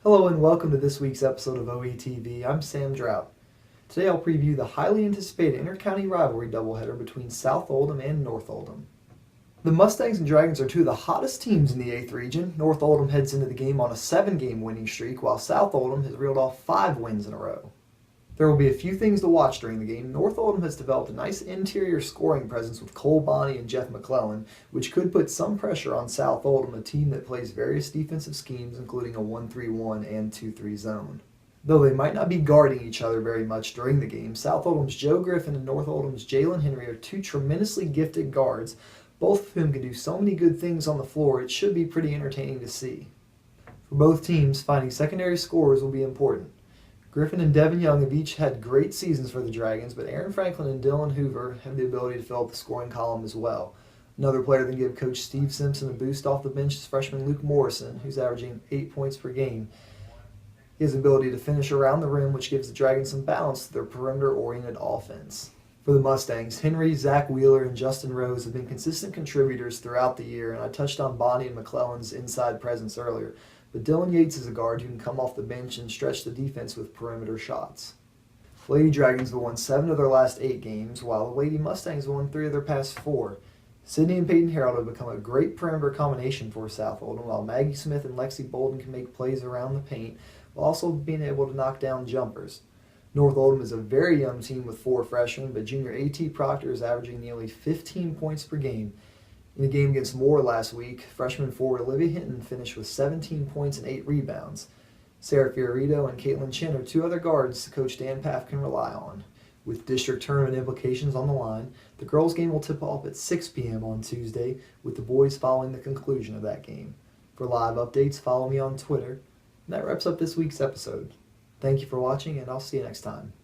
Hello and welcome to this week's episode of OETV. I'm Sam Draut. Today I'll preview the highly anticipated inter-county rivalry doubleheader between South Oldham and North Oldham. The Mustangs and Dragons are two of the hottest teams in the 8th region. North Oldham heads into the game on a 7-game winning streak, while South Oldham has reeled off 5 wins in a row. There will be a few things to watch during the game. North Oldham has developed a nice interior scoring presence with Cole Bonney and Jeff McClellan, which could put some pressure on South Oldham, a team that plays various defensive schemes, including a 1-3-1 and 2-3 zone. Though they might not be guarding each other very much during the game, South Oldham's Joe Griffin and North Oldham's Jalen Henry are two tremendously gifted guards, both of whom can do so many good things on the floor. It should be pretty entertaining to see. For both teams, finding secondary scorers will be important. Griffin and Devin Young have each had great seasons for the Dragons, but Aaron Franklin and Dylan Hoover have the ability to fill up the scoring column as well. Another player that can give Coach Steve Simpson a boost off the bench is freshman Luke Morrison, who's averaging 8 points per game. He has the ability to finish around the rim, which gives the Dragons some balance to their perimeter-oriented offense. For the Mustangs, Henry, Zach Wheeler, and Justin Rose have been consistent contributors throughout the year, and I touched on Bonnie and McClellan's inside presence earlier. But Dylan Yates is a guard who can come off the bench and stretch the defense with perimeter shots. The Lady Dragons have won 7 of their last 8 games, while the Lady Mustangs have won 3 of their past 4. Sydney and Peyton Harold have become a great perimeter combination for South Oldham, while Maggie Smith and Lexi Bolden can make plays around the paint, while also being able to knock down jumpers. North Oldham is a very young team with 4 freshmen, but junior A.T. Proctor is averaging nearly 15 points per game. In the game against Moore last week, freshman forward Olivia Hinton finished with 17 points and 8 rebounds. Sarah Fiorito and Caitlin Chin are 2 other guards Coach Dan Paff can rely on. With district tournament implications on the line, the girls' game will tip off at 6 p.m. on Tuesday, with the boys following the conclusion of that game. For live updates, follow me on Twitter. And that wraps up this week's episode. Thank you for watching, and I'll see you next time.